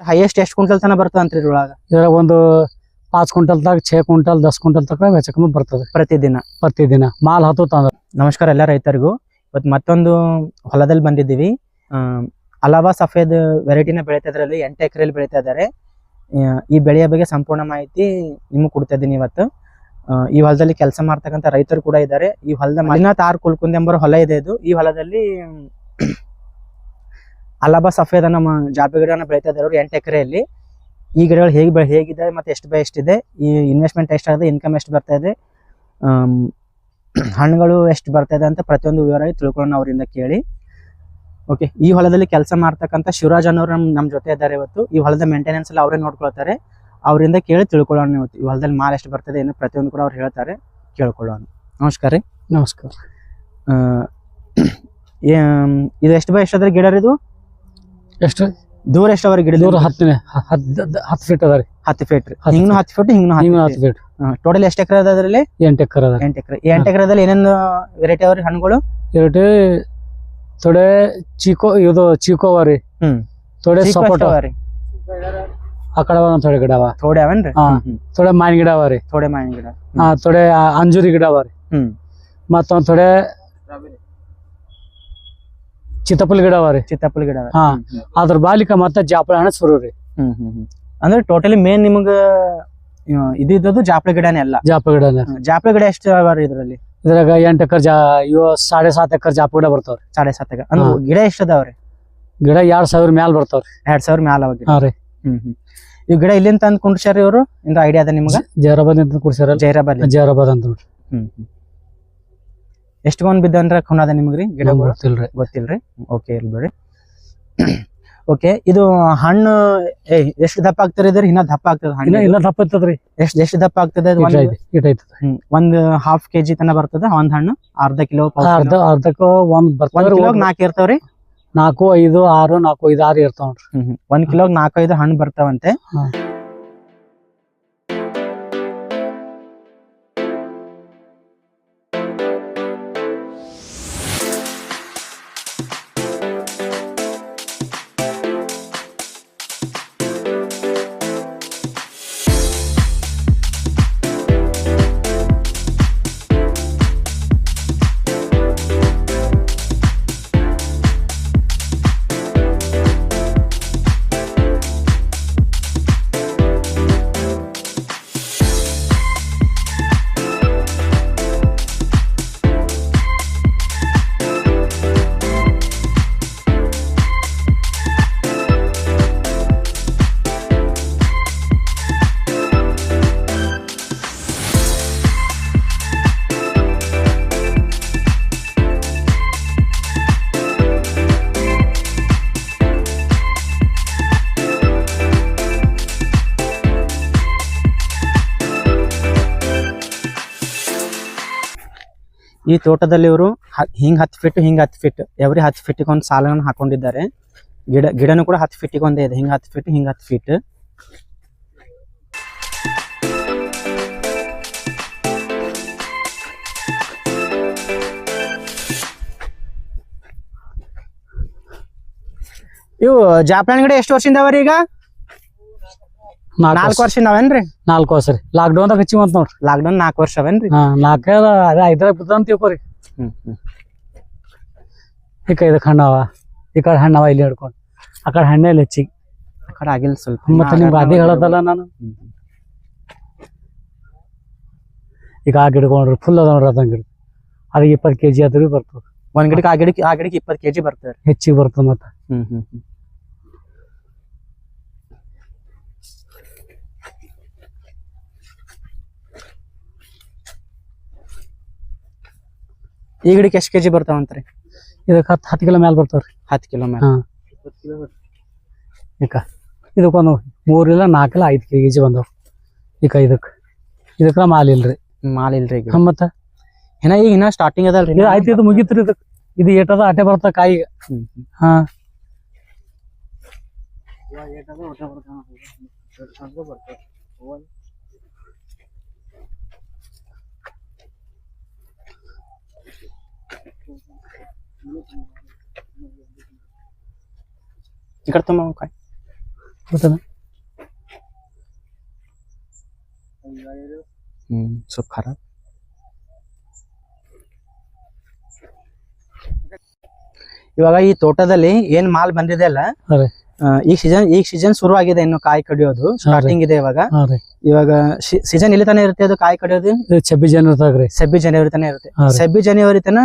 Highest ಎಷ್ಟು quintal ತನ ಬರ್ತದಂತ್ರಿ ಇದ್ರೊಳಗ? ಇದ್ರಾಗ ಒಂದು 5 ಕ್ವಿಂಟಲ್ ತಗ 6 ಕ್ವಿಂಟಲ್ 10 ಕ್ವಿಂಟಲ್ ತನಕ ಹೆಚ್ಚಕಮ್ಮಿ ಬರ್ತದೆ ಪ್ರತಿದಿನ ಮಾಲ್ ಹತ್ತು. ನಮಸ್ಕಾರ ಎಲ್ಲ ರೈತರಿಗೂ. ಇವತ್ತು ಮತ್ತೊಂದು ಹೊಲದಲ್ಲಿ ಬಂದಿದ್ದೀವಿ. ಅಲಾವಾ ಸಫೇದ್ ವೆರೈಟಿನ ಬೆಳೀತಾ ಇದ್ರಲ್ಲಿ 8 ಎಕರೆಯಲ್ಲಿ ಬೆಳೀತಾ ಇದ್ದಾರೆ. ಈ ಬೆಳೆಯ ಬಗ್ಗೆ ಸಂಪೂರ್ಣ ಮಾಹಿತಿ ನಿಮ್ಗೆ ಕೊಡ್ತಾ ಇದ್ದೀನಿ ಇವತ್ತು. ಈ ಹೊಲದಲ್ಲಿ ಕೆಲಸ ಮಾಡ್ತಕ್ಕಂಥ ರೈತರು ಕೂಡ ಇದ್ದಾರೆ. ಈ ಹೊಲದ ಮಲ್ಲಿನಾಥ್ ಆರ್ ಕುಲ್ಕುಂದಿ ಎಂಬ ಹೊಲ ಇದೆ. ಇದು ಈ ಹೊಲದಲ್ಲಿ ಅಲಾಬಾ ಸಫೇದ್ ನಮ್ಮ ಜಾಪಿ ಗಿಡನ ಬೆಳೀತಾ ಇದ್ದಾರೆ 8 ಎಕರೆಯಲ್ಲಿ. ಈ ಗಿಡಗಳು ಹೇಗಿದೆ ಮತ್ತೆ ಎಷ್ಟಿದೆ, ಈ ಇನ್ವೆಸ್ಟ್ಮೆಂಟ್ ಎಷ್ಟಾಗಿದೆ, ಇನ್ಕಮ್ ಎಷ್ಟು ಬರ್ತಾ ಇದೆ, ಹಣ್ಣುಗಳು ಎಷ್ಟು ಬರ್ತಾ ಇದೆ ಅಂತ ಪ್ರತಿಯೊಂದು ವಿವರವಾಗಿ ತಿಳ್ಕೊಳ್ಳೋಣ ಅವರಿಂದ ಕೇಳಿ. ಓಕೆ, ಈ ಹೊಲದಲ್ಲಿ ಕೆಲಸ ಮಾಡ್ತಕ್ಕಂಥ ಶಿವರಾಜ್ ಅನ್ನೋರು ನಮ್ಮ ಜೊತೆ ಇದ್ದಾರೆ ಇವತ್ತು. ಈ ಹೊಲದ ಮೇಂಟೆನೆನ್ಸ್ ಎಲ್ಲ ಅವರೇ ನೋಡ್ಕೊಳ್ತಾರೆ. ಅವರಿಂದ ಕೇಳಿ ತಿಳ್ಕೊಳ್ಳೋಣ ಇವತ್ತು. ಈ ಹೊಲದಲ್ಲಿ ಮಾಲ್ ಎಷ್ಟು ಬರ್ತದೆ ಏನು ಪ್ರತಿಯೊಂದು ಕೂಡ ಅವ್ರು ಹೇಳ್ತಾರೆ, ಕೇಳ್ಕೊಳ್ಳೋಣ. ನಮಸ್ಕಾರ ರೀ. ನಮಸ್ಕಾರ. ಇದು ಎಷ್ಟಾದ್ರೆ ಗಿಡ ರೀ? ಇದು ಎಷ್ಟು ದೂರ ಎಷ್ಟವರೆ ಗಿಡ? ದೂರ 10 ಫೀಟ್ ಅದ ರೀ. 10 ಫೀಟ್ ರೀ. ಹಿಂಗೂ 10 ಫೀಟ್, ಹಿಂಗೂ 10 ಫೀಟ್. ಟೋಟಲ್ ಎಷ್ಟು ಎಕರೆ ಅದ ಅದ್ರಲ್ಲಿ? 8 ಎಕರೆ ಅದ. 8 ಎಕರೆ. ಈ 8 ಎಕರೆದಲ್ಲಿ ಏನೇನು ವೆರೈಟಿ ಅವ್ರಿ ಹಣ್ಣುಗಳು? ವೆರೈಟಿ ಥೋಡೆ ಚೀಕೋ ಅವ ರೀ, ಥೋಡೆ ಸಪೋಟ ಅವ ರೀ. ಆ ಕಡೆ ಥೋಡೆ ಗಿಡ ಅವ, ಥೋಡೆ ಅವನ್ರಿ. ಥೋಡೆ ಮಾವಿನ ಗಿಡ ಅವ ರೀ, ಥೋಡೆ ಮಾವಿನ ಗಿಡ. ಥೋಡೆ ಅಂಜೂರಿ ಗಿಡ ಅವ ರೀ. ಮತ್ತೊಂದ್ ಥೋಡೆ ಚಿತ್ತಪಲ್ ಗಿಡ ಅವ ರೀ. ಚಿತ್ತಪಲ್ ಗಿಡ. ಅದ್ರ ಬಾಲಿಕ ಮತ್ತೆ ಜಾಪಳ ಹಣ್ಣು ಸುರು ರೀ. ಅಂದ್ರೆ ಟೋಟಲಿ ಮೇನ್ ನಿಮಗ ಇದ್ದು ಜಾಪಳ ಗಿಡನೇ ಅಲ್ಲ? ಜಾಪಳ ಗಿಡ ಎಷ್ಟು ಅವ ರೀ ಇದ್ರಲ್ಲಿ? ಇದ್ರಾಗ 8 ಎಕರೆ 7.5 ಎಕರೆ ಜಾಪ ಗಿಡ ಬರ್ತಾವ್ರಿ. 7.5 ಎಕರೆ ಅಂದ್ರೆ ಗಿಡ ಎಷ್ಟು ಅದಾವ್ರಿ? ಗಿಡ 2,000 ಮ್ಯಾಲ ಬರ್ತಾವ್ರಿ. 2,000 ಮ್ಯಾಲ ಅವ ಗಿಡ. ಈ ಗಿಡ ಇಲ್ಲಿಂದ ತಂದು ಕುಂಡ್ಸ್ಯಾರ ಇವರು? ಏನ್ರ ಐಡಿಯಾ ಅದ ನಿಮ್ಗ? ಜೈರಾಬಾದ್ ಅಂತ ಕುಡ್ಸ್ಯಾರ. ಜೈರಾಬಾದ್ ಅಂತ ನೋಡ್ರಿ. ಎಷ್ಟೊಂದ್ ಬಿದ್ದನ್ರ ಖುನಾದ ನಿಮ್ಗ್ರಿ ಗಿಡ? ಗೊತ್ತಿಲ್ರಿ. ಓಕೆ, ಇರ್ಬೇಡ್ರಿ. ಓಕೆ, ಇದು ಹಣ್ಣು ಎಷ್ಟು ದಪ್ಪ ಆಗ್ತದೆ? ಇದ್ರ ಇನ್ನ ದಪ್ಪ ಆಗ್ತದ? ಇನ್ನ ದಪ್ಪ ಇರ್ತದ್ರಿ. ಎಷ್ಟು ದಪ್ಪ ಆಗ್ತದೆ? ಒಂದು 1/2 kg ತನ ಬರ್ತದ ಒಂದ್ ಹಣ್ಣು. ಅರ್ಧ ಕಿಲೋ ಅರ್ಧಕ್ಕೂ ಒಂದ್ ಬರ್ತದ. 4 ಇರ್ತಾವ್ರಿ? 4, 5, 6, 4, 5, 6 ಇರ್ತಾವ ನೋಡ್ರಿ. 1 ಕಿಲೋ 4-5 ಹಣ್ಣು ಬರ್ತಾವಂತೆ. ಈ ತೋಟದಲ್ಲಿ ಇವರು ಹಿಂಗ್ 10 ಫೀಟ್ ಹಿಂಗ್ 10 ಫೀಟ್ ಎವ್ರಿ 10 ಫೀಟ್ಗೆ ಒಂದು ಸಾಲನ್ನು ಹಾಕೊಂಡಿದ್ದಾರೆ. ಗಿಡನೂ ಕೂಡ 10 ಫೀಟ್ಗೆ ಒಂದೇ ಇದೆ. ಹಿಂಗ್ 10 ಫೀಟ್ ಹಿಂಗ್ 10 ಫೀಟ್. ಇವು ಜಾಪಳನ್ ಗಿಡ ಎಷ್ಟು ವರ್ಷದಿಂದ ಅವರಿ? ಈಗ 4 ವರ್ಷದಿಂದ ಅವೇನ್ರಿ? 4 ವರ್ಷ ರೀ. ಲಾಕ್ಡೌನ್ ದಾಗ ಹಚ್ಚಿ ಬಂತ ನೋಡ್ರಿ. ಲಾಕ್ಡೌನ್ 4 ವರ್ಷ ಅವೇನ್ರಿ? 4 ಅದೇ 5 ಬಿದ್ದಂತ ತಿಳ್ಕೊರಿ. ಈ ಕಡೆ ಇದಕ್ಕೆ ಹಣ್ಣವ, ಈ ಕಡೆ ಹಣ್ಣವ ಇಲ್ಲಿ ಹಿಡ್ಕೊಂಡು, ಆ ಕಡೆ ಹಣ್ಣೆಲ್ಲ ಹೆಚ್ಚಿಗೆ, ಆ ಕಡೆ ಆಗಿಲ್ಲ ಸ್ವಲ್ಪ. ಮತ್ತೆ ನಿಮ್ಗೆ ಅದೇ ಹೇಳೋದಲ್ಲ ನಾನು. ಈಗ ಆ ಗಿಡಕೊಂಡ್ರಿ ಫುಲ್ ಅದ ನೋಡ್ರಿ. ಅದಂಗ ಗಿಡ ಅದಕ್ಕೆ 20 kg ಆದ್ರೂ ಬರ್ತದೆ. ಒಂದ್ ಗಿಡಕ್ಕೆ ಆ ಗಿಡಕ್ಕೆ 20 kg ಬರ್ತದೆ. ಹೆಚ್ಚಿಗೆ ಬರ್ತದೆ ಮತ್ತೆ. ಈ ಗಿಡಕ್ಕೆ ಎಷ್ಟು kg ಬರ್ತಾವಂತ್ರಿ? ಇದಕ್ಕೆ 10 ಕಿಲೋ ಮ್ಯಾಲ ಬರ್ತಾವ್ರಿ. 10 ಕಿಲೋ ಮ್ಯಾಲ. ಇದಕ್ಕೊಂದು 3 ಇಲ್ಲ 4 ಇಲ್ಲ 5 kg ಬಂದವ್. ಇದಕ್ಕ ಮಾಲ್ ಇಲ್ರಿ. ಮಾಲ್ ಇಲ್ರಿ. ಮತ್ತ ಇನ್ನ ಸ್ಟಾರ್ಟಿಂಗ್ ಅದಲ್ರಿ. ಆಯ್ತು, ಇದು ಮುಗಿತ್ರಿ. ಇದು ಏಟದ ಅಟೆ ಬರ್ತ ಕಾಯಿ. ಈ ಕಡೆ ತುಂಬ ಕಾಯಿ ಗೊತ್ತದ ಸ್ವಲ್ಪ ಖರಾಬ್. ಇವಾಗ ಈ ತೋಟದಲ್ಲಿ ಏನ್ ಮಾಲ್ ಬಂದಿದೆ ಅಲ್ಲ, ಹಾ ರೀ. ಈಗ ಸೀಸನ್ ಶುರು ಆಗಿದೆ, ಇನ್ನು ಕಾಯಿ ಕಡಿಯೋದು ಸ್ಟಾರ್ಟಿಂಗ್ ಇದೆ ಇವಾಗ. ಹಾ ರೀ. ಇವಾಗ ಸೀಸನ್ ಇಲ್ಲಿ ತಾನೇ ಇರುತ್ತೆ ಅದು ಕಾಯಿ ಕಡಿಯೋದು? ಇದು 26 ಜನವರಿ ತಗ್ರಿ. 26 ಜನವರಿ ತಾನೇ ಇರುತ್ತೆ. ಹಾ ರೀ. 26 ಜನವರಿ ತನ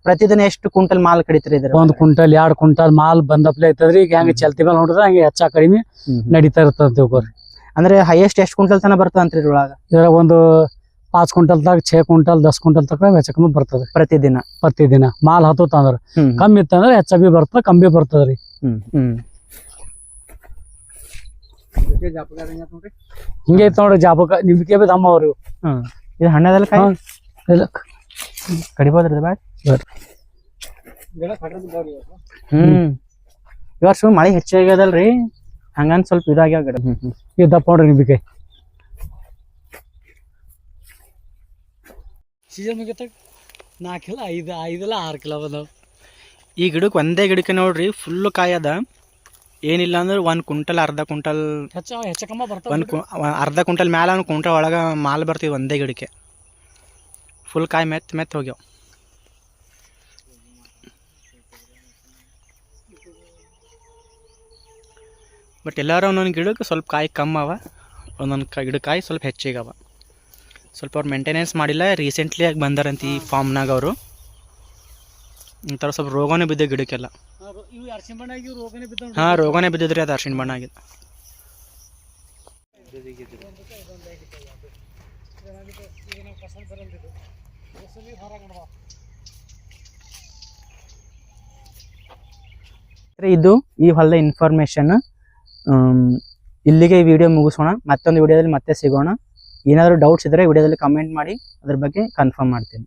ಪ್ರತಿದಿನ ಎಷ್ಟು ಕ್ವಿಂಟಲ್ ಮಾಲ್ ಕಡಿತೀರಿ ಇದ್ರ? 1 ಕ್ವಿಂಟಲ್ 2 ಕ್ವಿಂಟಲ್ ಮಾಲ್ ಬಂದಪ್ಲೆ ಐತದ್ರಿ. ಈಗ ಹೆಂಗ ಚಲ್ತಿ ಮೇಲೆ ನೋಡಿದ್ರೆ ಹಂಗೆ ಹೆಚ್ಚ ಕಡಿಮೆ ನಡೀತಾ ಇರ್ತದ ತಿಳ್ಕೊರಿ. ಅಂದ್ರೆ ಹೈಯೆಸ್ಟ್ ಎಷ್ಟು ಕ್ವಿಂಟಲ್ ತನ ಬರ್ತದ ಅಂತ್ರಿ ಇದ್ರೊಳಗ? ಇದ್ರ ಒಂದು 5 ಕ್ವಿಂಟಲ್ ತಗ 6 ಕ್ವಿಂಟಲ್ 10 ಕ್ವಿಂಟಲ್ ತಕ ಹೆಚ್ಚ ಕಮ್ಮಿ ಬರ್ತದೆ ಪ್ರತಿದಿನ ಮಾಲ್ ಹತ್ತಂದ್ರ. ಕಮ್ಮಿ ಇತ್ತಂದ್ರ ಹೆಚ್ಚ ಬರ್ತದ, ಕಮ್ಮಿ ಬರ್ತದ್ರಿ. ಹಿಂಗೆ ಐತ್ ನೋಡ್ರಿ ಜಾಪಕ ನಿಮ್ಗೆ ಬಿ ದಮ್ಮ ಅವ್ರಿ. ಇದು ಹಣ್ಣದಲ್ಲ ಕಾಯಿ? ಕಡಿಬೋದ್ರಿ ಬ್ಯಾಡ. ಈ ವರ್ಷ ಮಳೆ ಹೆಚ್ಚಾಗ್ಯದಲ್ರಿ, ಹಂಗಂದ್ ಸ್ವಲ್ಪ ಇದಾಗ್ಯಾವ ಗಿಡ. ಇದು ದಪ್ಪ ನೋಡ್ರಿ ನಿಂಬಿಕಾಯಿ. ಸೀಸನ್ ಮುಗಿತ 4 ಕಿಲೋ 5 6 ಕಿಲೋ ಬಂದವು. ಈ ಗಿಡಕ್ಕೆ ಒಂದೇ ಗಿಡಕ್ಕೆ ನೋಡ್ರಿ ಫುಲ್ ಕಾಯಿ ಅದ. ಏನಿಲ್ಲ ಅಂದ್ರೆ 1 ಕ್ವಿಂಟಲ್ ಅರ್ಧ ಕ್ವಿಂಟಲ್ ಹೆಚ್ಚ ಕಮ್ಮ ಬರ್ತಾವ. ಅರ್ಧ ಕ್ವಿಂಟಲ್ ಮ್ಯಾಲ 1 ಕ್ವಿಂಟಲ್ ಒಳಗ ಮಾಲ್ ಬರ್ತೀವಿ ಒಂದೇ ಗಿಡಕ್ಕೆ. ಫುಲ್ ಕಾಯಿ ಮೆತ್ತ ಹೋಗ್ಯಾವ. ಬಟ್ ಎಲ್ಲಾರು ಒಂದೊಂದು ಗಿಡಕ್ಕೆ ಸ್ವಲ್ಪ ಕಾಯಿ ಕಮ್ಮಿ ಅವ, ಒಂದೊಂದು ಗಿಡ ಕಾಯಿ ಸ್ವಲ್ಪ ಹೆಚ್ಚಿಗವ. ಸ್ವಲ್ಪ ಅವ್ರು ಮೇಂಟೆನೆನ್ಸ್ ಮಾಡಿಲ್ಲ, ರೀಸೆಂಟ್ಲಿ ಆಗಿ ಬಂದಾರಂತ ಈ ಫಾರ್ಮ್ನಾಗ ಅವರು. ಒಂಥರ ಸ್ವಲ್ಪ ರೋಗನೇ ಬಿದ್ದ ಗಿಡಕ್ಕೆಲ್ಲ. ಹಾಂ, ರೋಗನೇ ಬಿದ್ದಿದ್ರಿ, ಅದು ಅರ್ಶಿಣ ಬಣ್ಣ ಆಗಿದೆ. ಇದು ಈ ಹೊಲದ ಇನ್ಫಾರ್ಮೇಶನ್. ಇಲ್ಲಿಗೆ ಈ ವಿಡಿಯೋ ಮುಗಿಸೋಣ. ಮತ್ತೊಂದು ವಿಡಿಯೋದಲ್ಲಿ ಮತ್ತೆ ಸಿಗೋಣ. ಏನಾದರೂ ಡೌಟ್ಸ್ ಇದ್ದರೆ ವಿಡಿಯೋದಲ್ಲಿ ಕಮೆಂಟ್ ಮಾಡಿ, ಅದ್ರ ಬಗ್ಗೆ ಕನ್ಫರ್ಮ್ ಮಾಡ್ತೀನಿ.